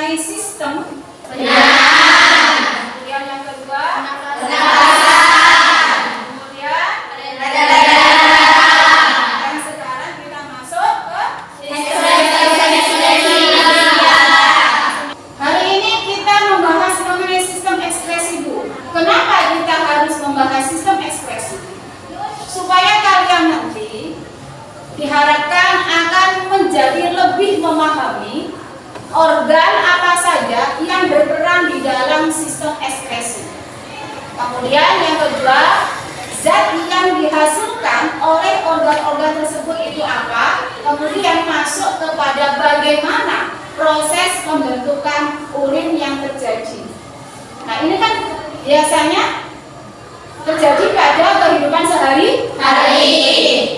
mengenai sistem? Benar. Kemudian yang kedua? Benar. Kemudian? Benar. Dan sekarang kita masuk ke Ekspresi. Hari ini kita membahas mengenai sistem ekspresi, Bu. Kenapa kita harus membahas sistem ekspresi? Supaya kalian nanti diharapkan akan menjadi lebih memahami organ apa saja yang berperan di dalam sistem ekspresi. Kemudian yang kedua, zat yang dihasilkan oleh organ-organ tersebut itu apa? Kemudian masuk kepada bagaimana proses pembentukan urin yang terjadi. Nah, ini kan biasanya terjadi pada kehidupan sehari-hari.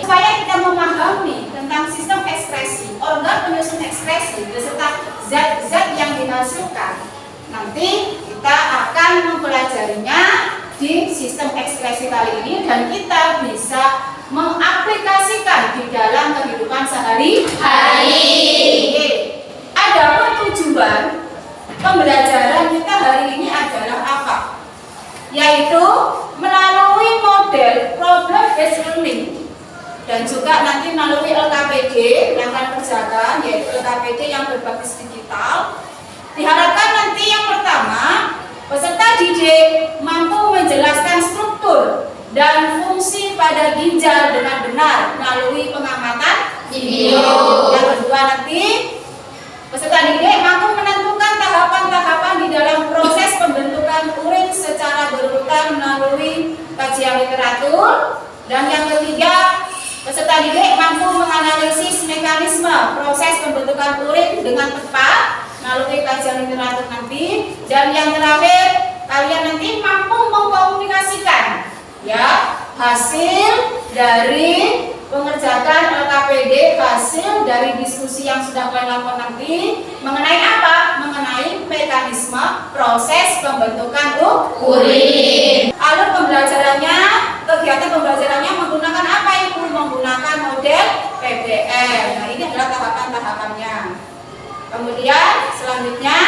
Supaya kita memahami tentang sistem ekspresi, organ penyusun ekspresi beserta zat-zat yang dihasilkan, nanti kita akan mempelajarinya di sistem ekspresi kali ini dan kita bisa mengaplikasikan di dalam kehidupan sehari-hari. Adapun tujuan pembelajaran kita hari ini adalah apa? Yaitu melalui model problem based learning dan juga nanti melalui LKPD yang akan kerjakan, yaitu LKPD yang berbasis digital. Diharapkan nanti yang pertama, peserta didik mampu menjelaskan struktur dan fungsi pada ginjal dengan benar melalui pengamatan video. Yang kedua nanti, peserta didik mampu menentukan tahapan-tahapan di dalam proses pembentukan urin secara berurutan melalui kajian literatur. Dan yang ketiga, peserta didik mampu menganalisis mekanisme proses pembentukan urin dengan tepat melalui kajian literatur nanti. Dan yang terakhir, kalian nanti mampu mengkomunikasikan ya hasil dari pengerjaan LKPD, hasil dari diskusi yang sudah kalian lakukan nanti mengenai apa? Mengenai mekanisme proses pembentukan urin. Alur pembelajarannya, kegiatan pembelajarannya menggunakan apa Ibu? Menggunakan model PBL. Nah, ini adalah tahapan-tahapannya. Kemudian selanjutnya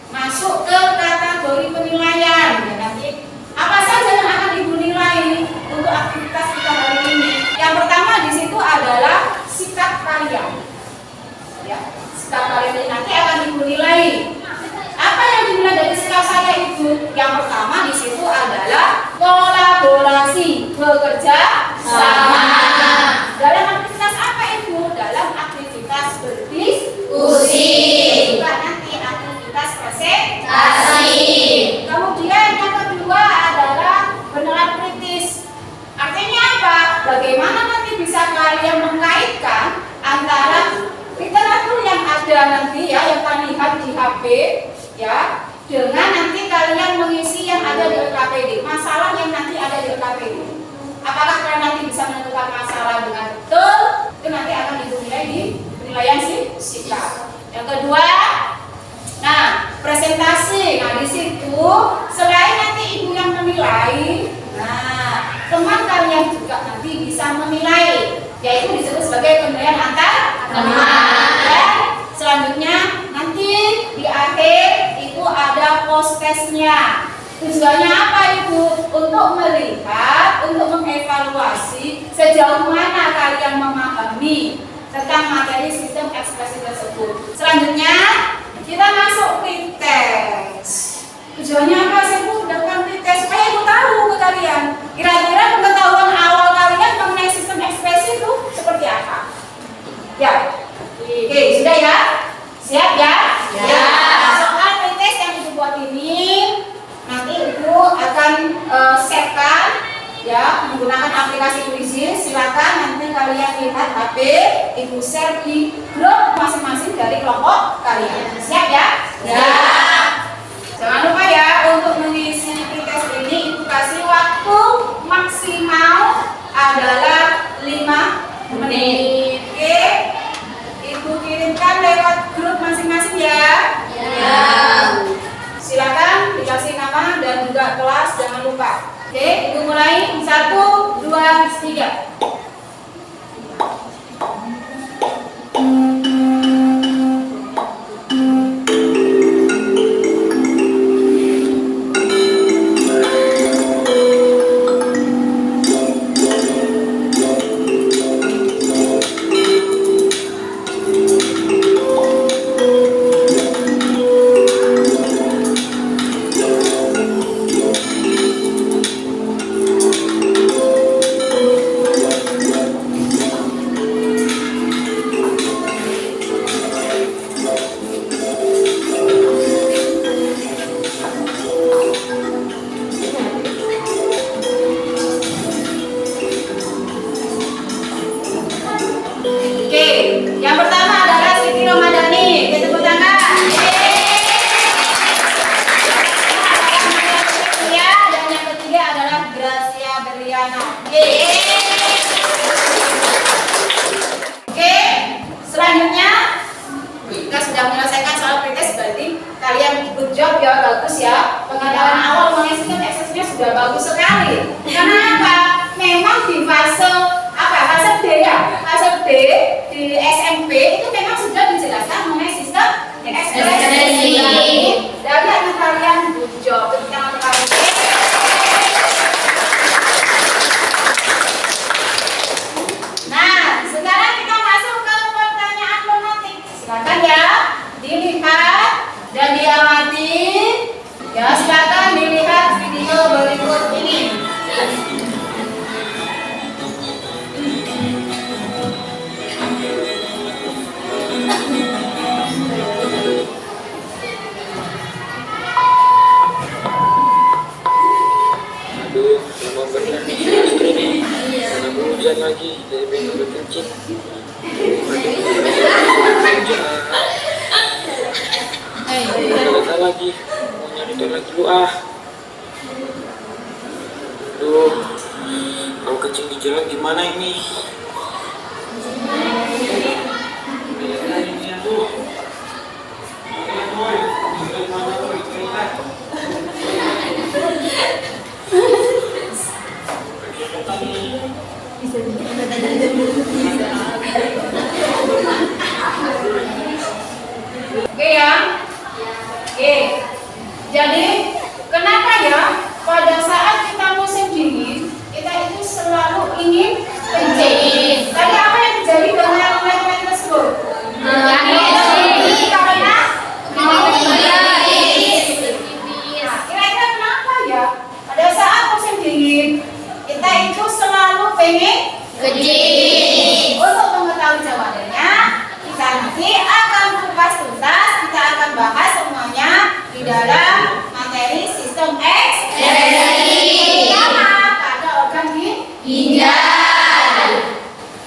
masuk ke kategori penilaian. Ya, nanti apa saja yang akan Ibu nilai untuk aktivitas kita hari ini? Yang pertama di situ adalah sikap kalian. Ya, sikap kalian ini nanti akan Ibu nilai. Apa yang dinilai dari sikap saya Ibu? Yang pertama di situ adalah kolaborasi, bekerja sama. Dalam aktivitas apa Ibu? Dalam aktivitas berdiskusi. Juga nanti aktivitas presentasi. Kemudian yang kedua adalah penilaian kritis. Artinya apa? Bagaimana nanti bisa kalian mengaitkan antara literatur yang ada nanti ya, yang kalian lihat di HP ya, dengan nanti kalian mengisi yang ada di LKPD, masalah yang nanti ada di LKPD. Apakah kalian nanti bisa menentukan masalah dengan betul? Itu nanti akan dinilai di penilaian sikap. Yang kedua, nah, presentasi. Nah, di situ selain nanti Ibu yang menilai, nah, teman kalian juga nanti bisa menilai, yaitu disebut sebagai penilaian antar teman. Dan selanjutnya nanti di akhir itu ada post testnya. Tujuannya apa Ibu? Untuk melihat, untuk mengevaluasi sejauh mana kalian memahami tentang materi sistem ekspresi tersebut. Selanjutnya kita masuk pretest. Tujuannya apa sih Bu? Melakukan pretest supaya Ibu tahu ke kalian kira-kira pengetahuan awal kalian mengenai sistem ekspresi itu seperti apa. Ya, oke, sudah ya? Siap ya? Ya. Soal pretest yang Ibu buat ini nanti Ibu akan setkan ya menggunakan aplikasi Quizzes. Silakan nanti kalian lihat HP, Ibu share di grup masing-masing dari kelompok kalian. Siap ya? Ya. Jangan lupa ya untuk mengisi pretest ini Ibu kasih waktu maksimal adalah 5 menit. Oke? Ibu kirimkan lewat grup masing-masing ya. Ya. Silakan dikasih nama dan juga kelas, jangan lupa. Oke, Ibu mulai. 1, 2, 3. job ya, bagus ya. Pengenalan awal mengenai sistem ekspresinya sudah bagus sekali. Karena apa? Memang di fase D ya, fase D di SMP itu memang sudah dijelaskan mengenai sistem ekspresi. Dari anak kalian good job, tepuk tangan kalian. Nah, sekarang kita masuk ke pertanyaan pemantik. Silakan ya, dilihat dan diamati. Ya, silakan dilihat video berikut ini. Hujan lagi, jadi pengen berkencing. Hujan lagi, mau nyari toilet dulu ah. Aduh, kalau kencing di jalan gimana ini? Aduh. Oke ya. Oke. Jadi kenapa ya pada saat kita musim dingin kita itu selalu ingin kencing. Tadi apa yang terjadi dengan laki-laki tersebut? Karena kira-kira kenapa ya pada saat musim dingin kita itu selalu pengen kencing. Untuk mengetahui jawabannya kita nanti akan kupas tuntas, kita akan bahas semuanya di dalam materi sistem ekspresi pada organ ginjal.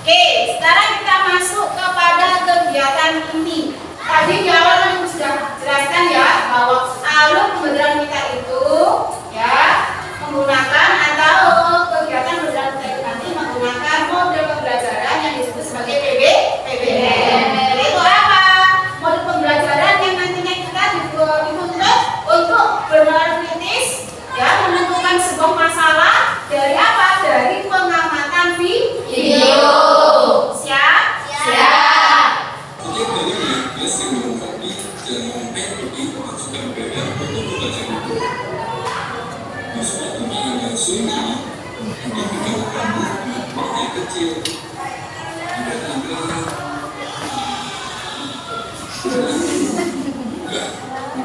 Oke, sekarang kita masuk kepada kegiatan ini. Tadi di awal kami sudah jelaskan ya bahwa alur pembelajaran kita itu ya menggunakan atau kegiatan pembelajaran kita itu nanti menggunakan model pembelajaran yang disebut sebagai PBM. Itu apa? Model pembelajaran yang nantinya kita dituntut untuk bernalar kritis, ya menentukan sebuah masalah dari apa? Dari pengamatan video. Siap? Siap. Setiap harinya, kelas yang melengkapi dan memperbaiki masukan PBM untuk membaca buku. Masukan pembahasan yang sunyi diberikan kamu yang kecil. Tidak ada. Enggak,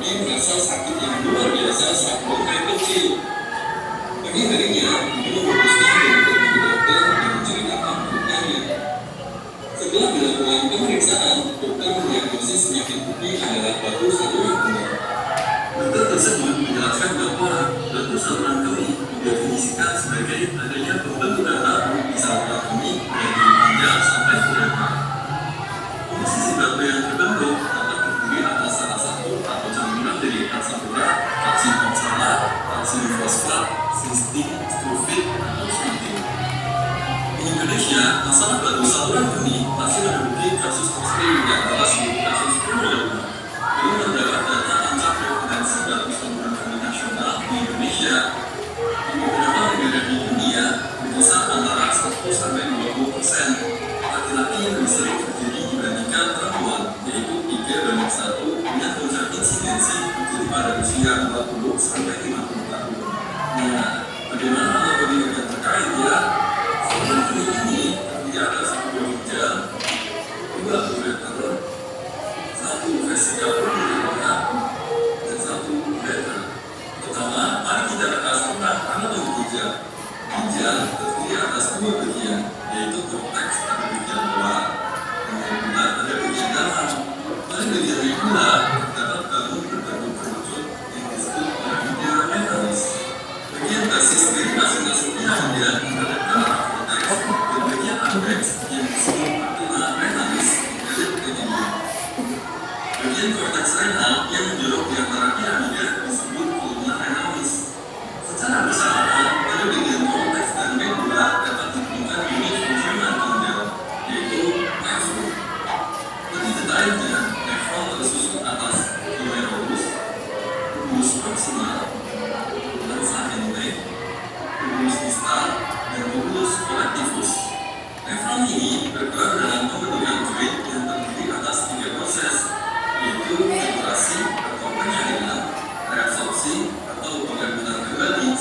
dia merasa sakit yang luar biasa saat buang kecil. Pagi harinya, dia memutuskan untuk pergi ke dokter dan menceritakan keluhannya. Setelah dilakukan pemeriksaan, dokter mendiagnosis penyakit ini adalah batu saluran kemih. Dokter tersebut menjelaskan bahwa batu saluran kemih didefinisikan sebagai adanya pembentuk darah di saluran kemih dari ginjal sampai ke rongga. Posisi batu yang terbentuk dapat terdiri atas salah satu atau campuran dari asam urat, kalsium oksalat, kalsium fosfat, sistik, sulfit, atau sulfit. Di Indonesia, masalah batu saluran kemih masih menduduki kasus ekstrim di antara seluruh kasus pembunuhan. Belum terdapat data mencapai potensi batu saluran kemih nasional di Indonesia. Di beberapa negara di dunia, berkisar antara 1 sampai 20%. Laki-laki yang lebih sering terjadi dibandingkan perempuan, yaitu 3:1 dengan puncak insidensi terjadi pada usia 40 sampai 50 tahun. Nah, bagaimana menanggapi yang terkait ya? Saluran kemih ini terdiri atas 2 ginjal, 2 ureter, 1 vesika purpura, dan 1 ureter. Pertama, mari kita bahas tentang anatomi ginjal. Ginjal terdiri atas 2 bagian, yaitu korteks pada bagian luar, dan bulat pada bagian dalam. Pada bagian regular terdapat balung berbentuk kerucut yang disebut bagian metalis. Bagian basis dari masing-masing ginjal terdapat korteks dan bagian apex yang disebut patella metalis dari bagian ini. Bagian korteks renal yang menjorok di antara piramida disebut columna renalis. Secara bersamaan, pada bagian korteks dan medula dapat ditemukan unit fungsional ginjal, yaitu nefron. Lebih detailnya, nefron tersusun atas glomerulus,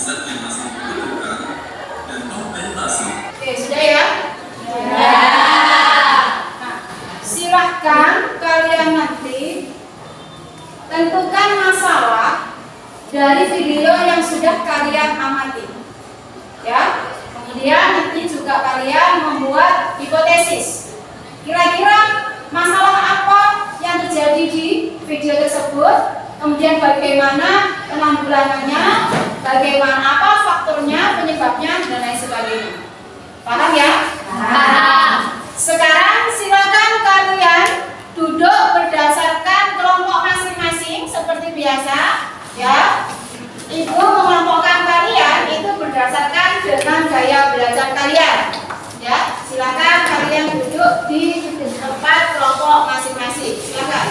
riset yang masih dibutuhkan dan dokumentasi. Oke, sudah ya? Ya. Nah, silahkan kalian nanti tentukan masalah dari video yang sudah kalian amati. Ya. Kemudian nanti juga kalian membuat hipotesis. Kira-kira masalah apa yang terjadi di video tersebut? Kemudian bagaimana penanggulangannya? Bagaimana apa faktornya, penyebabnya, dan lain sebagainya. Paham ya? Paham. Sekarang silakan kalian duduk berdasarkan kelompok masing-masing seperti biasa, ya. Ibu mengelompokkan kalian itu berdasarkan dengan gaya belajar kalian, ya. Silakan kalian duduk di tempat kelompok masing-masing. Silakan.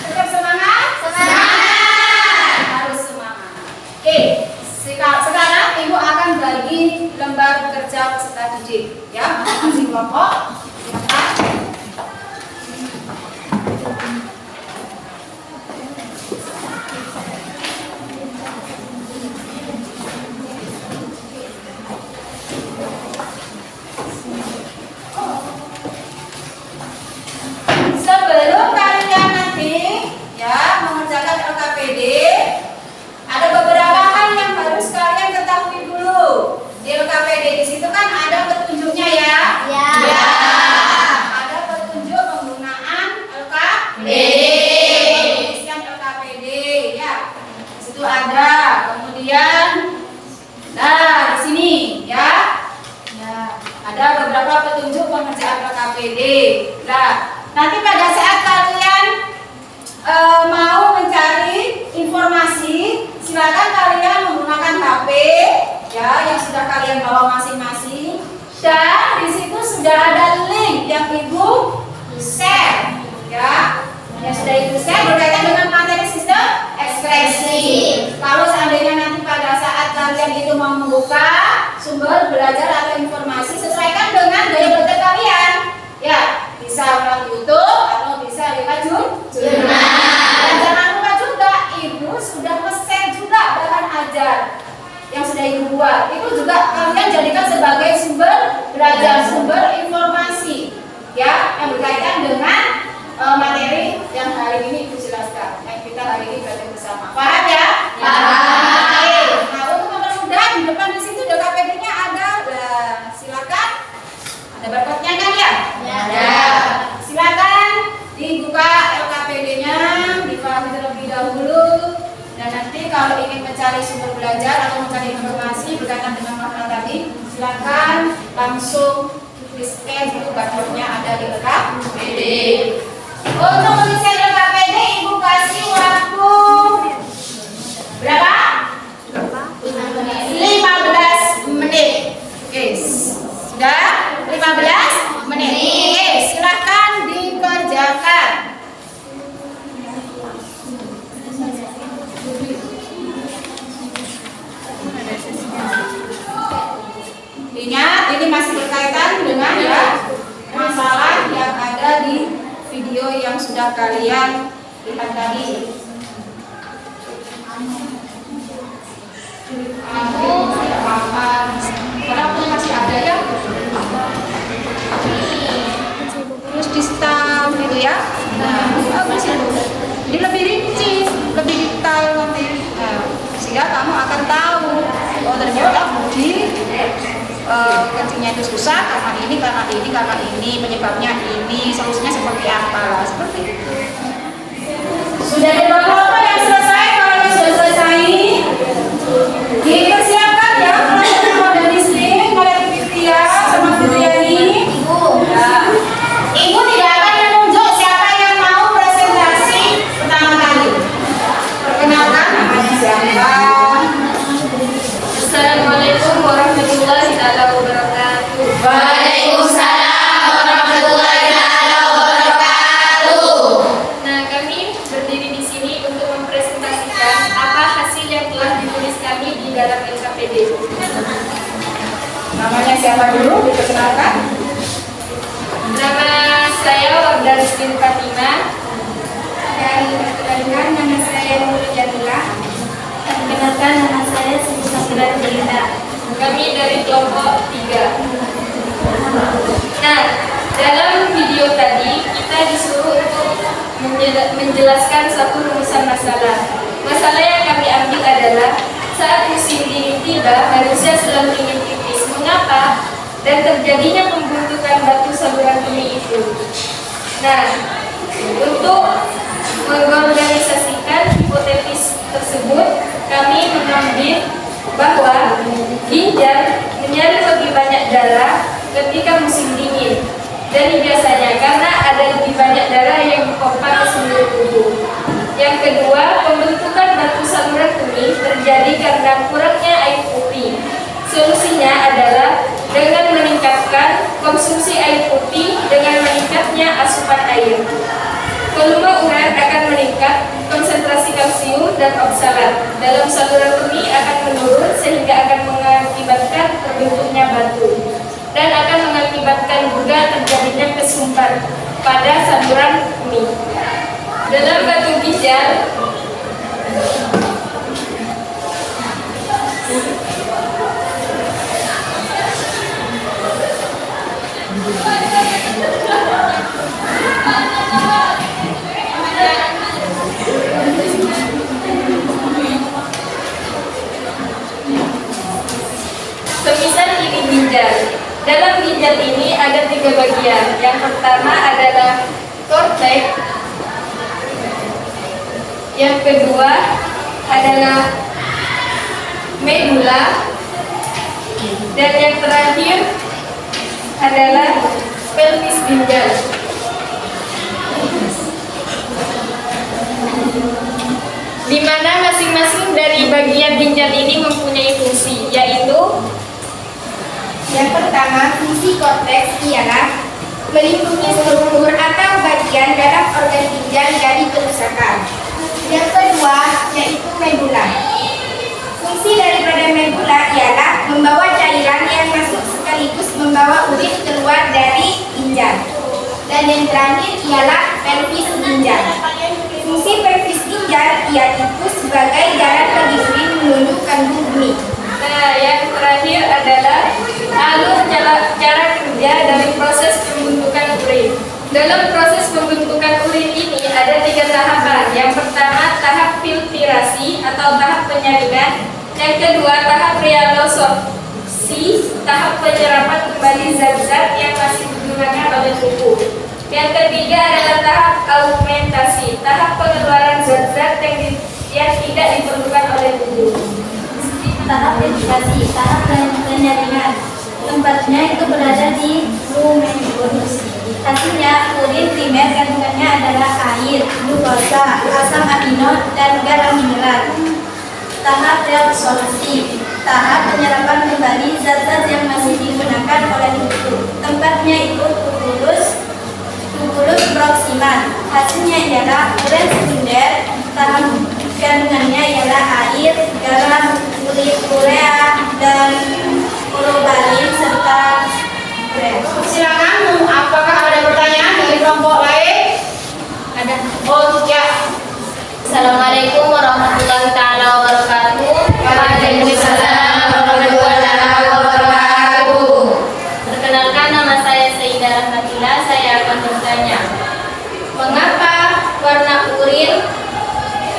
Tetap semangat? Semangat. Harus semangat. Oke, sekarang ibu akan bagi lembar kerja peserta didik, ya, masing-masing kelompok. Silakan. Sebelum kalian nanti ya mengerjakan LKPD, ada beberapa hal yang harus kalian ketahui dulu. Di LKPD di situ kan ada petunjuknya ya. Ya. Ya. Ada petunjuk penggunaan LKPD. Penulisan LKPD ya. Di situ ada. Kemudian nah di sini ya. Ya, ada beberapa petunjuk pengerjaan LKPD. Nah, nanti pada saat kalian mau mencari informasi, silakan kalian menggunakan HP ya yang sudah kalian bawa masing-masing. Dan di situ sudah ada link yang ibu share ya. Yang sudah ibu share berkaitan dengan materi sistem ekspresi. Kalau seandainya nanti pada saat kalian itu mau membuka sumber belajar atau informasi, sesuaikan dengan gaya belajar kalian. Ya, bisa lewat YouTube atau bisa lewat jurnal. Dan jangan lupa juga, ibu sudah nge-share juga bahan ajar yang sudah ibu buat. Itu juga kalian jadikan sebagai sumber belajar, sumber informasi, ya, yang berkaitan dengan materi yang hari ini ibu jelaskan, yang kita hari ini belajar bersama. Paham ya? Paham. Nah, untuk mempermudah di depan di situ KPD-nya ada. Silakan. Ada barcode-nya kan ya? Ya. Silakan dibuka LKPD-nya, dipahami terlebih dahulu. Dan nanti kalau ingin mencari sumber belajar atau mencari informasi berkaitan dengan masalah tadi, silakan langsung di-scan itu barcode-nya ada di LKPD. Untuk menyelesaikan LKPD, ibu kasih waktu berapa? 15 menit. Oke, sudah 15 menit. Oke, silakan dikerjakan. Ingat, ini masih berkaitan dengan ya masalah yang ada di video yang sudah kalian lihat tadi. Karena aku masih ada ya. Terus di stamp gitu ya. Nah, bagus itu. Jadi lebih rinci, lebih detail nanti. Nah, sehingga kamu akan tahu oh ternyata di kencingnya itu susah karena ini, penyebabnya ini, solusinya seperti apa lah, seperti itu. Sudah ada beberapa yang selesai. Kalau yang sudah selesai, dipersiapkan ya kalau ada di sini oleh Fitria sama Fitriani. Nah, ibu tidak akan menunjuk siapa yang mau presentasi pertama kali. Perkenalkan namanya siapa. Assalamualaikum warahmatullahi wabarakatuh. Waalaikumsalam warahmatullahi wabarakatuh. Nah, kami berdiri di sini untuk mempresentasikan apa hasil yang telah ditulis kami di dalam LKPD. Namanya siapa dulu? Diperkenalkan. Nama saya Wardah Rizky Fatima. Perkenalkan, nama saya Siti Safira Jelita. Kami dari kelompok 3. Nah, dalam video tadi kita disuruh untuk menjelaskan satu rumusan masalah. Masalah yang kami ambil adalah saat musim dingin tiba, manusia selalu ingin pipis. Mengapa? Dan terjadinya pembentukan batu saluran kemih itu. Nah, untuk mengorganisasikan hipotesis tersebut, kami mengambil bahwa ginjal menyaring lebih banyak darah ketika musim dingin dari biasanya karena ada lebih banyak darah yang dipompa ke seluruh tubuh. Yang kedua, pembentukan batu saluran kemih terjadi karena kurangnya air putih. Solusinya adalah dengan meningkatkan konsumsi air putih dengan meningkatnya asupan air. Volume urin akan meningkat, konsentrasi kalsium dan oksalat dalam saluran kemih akan menurun sehingga akan mengakibatkan terbentuknya batu dan akan mengakibatkan juga terjadinya kesumpan pada saluran kemih. Dalam batu ginjal, pemisah iri ginjal. Dalam ginjal ini ada 3 bagian. Yang pertama adalah korteks. Yang kedua adalah medula. Dan yang terakhir adalah pelvis ginjal. Di mana masing-masing dari bagian ginjal ini mempunyai fungsi, yaitu Yang pertama, fungsi korteks ialah melindungi struktur atau bagian dalam organ ginjal dari kerusakan. Yang kedua, yaitu medula. Fungsi daripada medula ialah membawa cairan yang masuk sekaligus membawa urin keluar dari ginjal. Dan yang terakhir ialah pelvis ginjal. Fungsi pelvis ginjal yaitu sebagai jalan bagi urin menuju kandung benih. Nah, yang terakhir adalah alur cara kerja dari proses pembentukan urin. Dalam proses pembentukan urin ini ada 3 tahapan. Yang pertama tahap filtrasi atau tahap penyaringan. Yang kedua tahap reabsorpsi, tahap penyerapan kembali zat-zat yang masih digunakan oleh tubuh. Yang ketiga adalah tahap augmentasi, tahap pengeluaran zat-zat yang tidak diperlukan oleh tubuh. Tahap filtrasi, tahap penyaringan. Tempatnya itu berada di glomerulus. Hasilnya urin primer kandungannya adalah air, glukosa, asam amino, dan garam mineral. Tahap reabsorpsi, tahap penyerapan kembali zat-zat yang masih digunakan oleh tubuh. Tempatnya itu tubulus proximal. Hasilnya ialah urin sekunder. Tahap kandungannya ialah air, garam, urea, dan urobalin serta brand. Silakan, apakah ada pertanyaan dari kelompok lain? Ada. Oh ya. Assalamualaikum warahmatullahi taala wabarakatuh. Waalaikumsalam warahmatullahi wabarakatuh. Perkenalkan, nama saya Sayyidah Rahmatillah. Saya akan bertanya, mengapa warna urin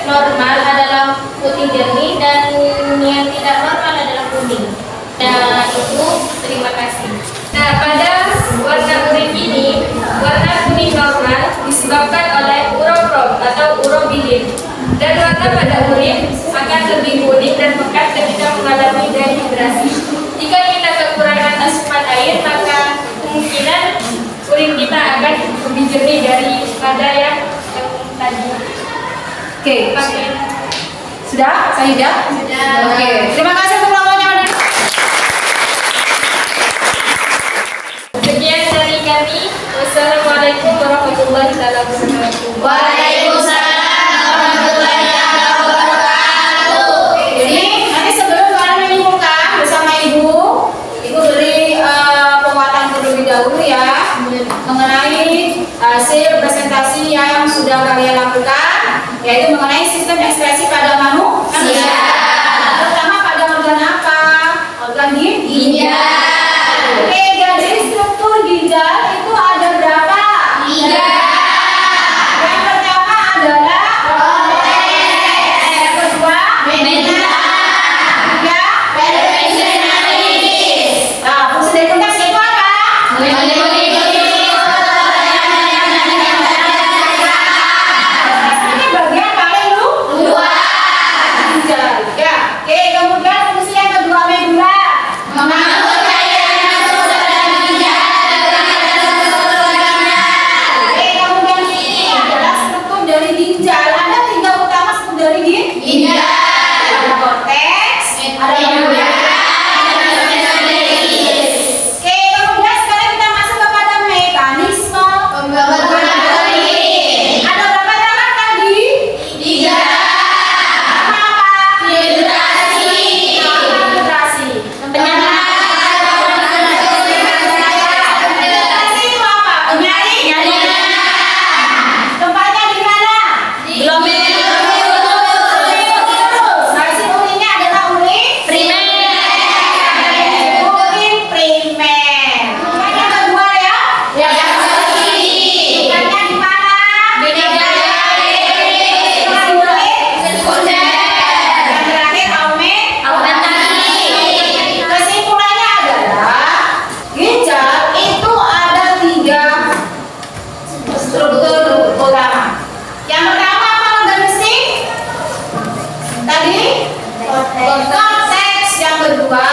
normal adalah putih jernih dan yang tidak normal adalah kuning? Nah, itu terima kasih. Nah, pada warna urin ini, warna kuning normal disebabkan oleh urokrom atau urobilin. Dan warna pada urin akan lebih kuning dan pekat ketika mengalami dehidrasi. Jika kita kekurangan asupan air, maka kemungkinan urin kita akan lebih jernih daripada yang tadi. Oke. Sudah? Sayyidah? Sudah. Oke. Terima kasih untuk kelompoknya. Sekian dari kami. Wassalamualaikum warahmatullahi wabarakatuh. Waalaikumsalam warahmatullahi wabarakatuh. Jadi nanti sebelum kalian menyimpulkan bersama ibu beri penguatan terlebih dahulu ya mengenai hasil presentasi yang sudah kalian lakukan, yaitu mengenai sistem ekspresi pada manusia. dari ginjal. Ada tinggal utama sebut dari ginjal. Ada korteks, ada membran. Oke, kemudian sekarang kita masuk kepada mekanisme pembentukan protein. Ada berapa tahap tadi? 3. Apa? Filtrasi. Filtrasi. Filtrasi itu apa? Penyaring. Tempatnya di mana? Hasil urinnya adalah urin primer. Urin primer. Yang kedua ya? Yang tempatnya di mana? Urin sekunder. Yang terakhir aumentasi. Kesimpulannya adalah ginjal itu ada 3 struktur utama. Yang pertama apa organisme? Tadi korteks. Yang kedua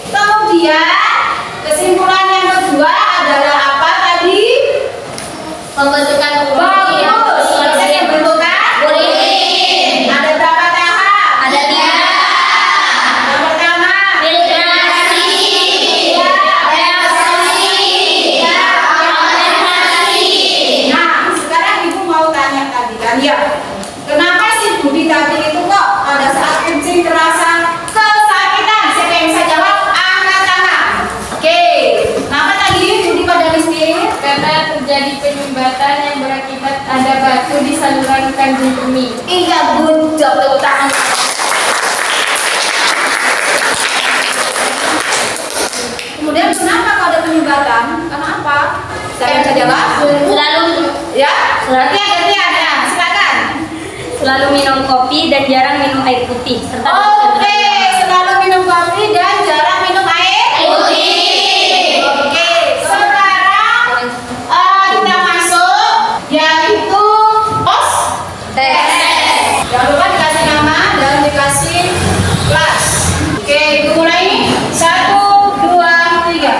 kemudian kesimpulan yang kedua adalah apa tadi? Pembentukan Bagus. Proses pembentukan urin. Ada berapa tahap? Ada 3. Yang pertama Filtrasi. Nah, sekarang ibu mau tanya tadi kan ya, kenapa sih Budi tadi itu kok pada saat kencing terasa kesakitan? Siapa yang bisa jawab? Angkat tangan. Oke, kenapa tadi Budi pada miskin? Karena terjadi penyumbatan yang berakibat ada batu di saluran kandung kemih. Iya, good job, tepuk tangan. Kemudian kenapa kalau ada penyumbatan? Karena apa? Siapa yang bisa jawab? Ya? Gantian ya, silakan. Selalu minum kopi dan jarang minum air putih serta Oke, selalu minum kopi dan jarang minum air putih. Oke, sekarang kita masuk yaitu tes. Jangan lupa dikasih nama dan dikasih kelas. Oke, ibu mulai. 1, 2, 3.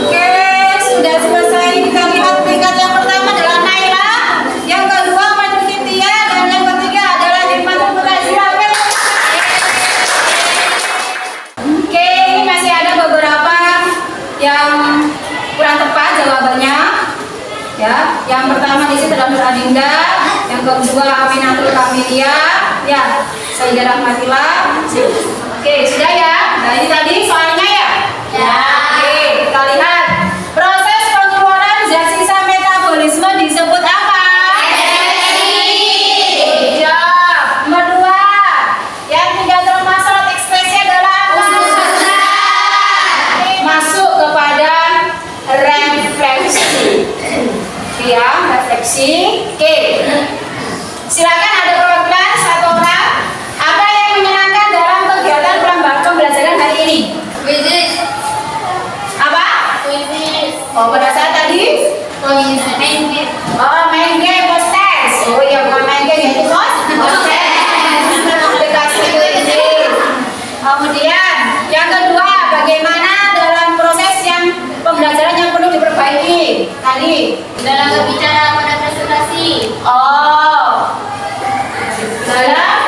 Oke, sudah selesai. Kita lihat peringkat yang pertama adalah Naila, yang kedua Madu Cynthia, dan yang ketiga adalah Irmatul Mutazila. Oke, ini masih ada beberapa yang kurang tepat jawabannya. Ya, yang pertama di sini adalah Nur Adinda, yang kedua Aminatul Kamilia, ya, Sayyidah Rahmatillah. Oke, sudah ya. Nah, ini tadi soalnya ya. Ya. Oke, kita lihat. Proses pengeluaran zat sisa metabolisme disebut apa? Ya. Nomor 2. Yang tidak termasuk ekspresi adalah apa? Masuk kepada refleksi. Oke ya, refleksi. Oke. Silakan ada perwakilan satu orang. Apa yang menyenangkan dalam kegiatan pembelajaran hari ini? Apa? Oh, pada saat tadi? Main game hostess. Oh iya, bukan main game, itu hostess. Aplikasi quizzing. Kemudian yang kedua, bagaimana dalam proses yang pembelajaran yang perlu diperbaiki tadi? dalam berbicara pada presentasi. Oh, dalam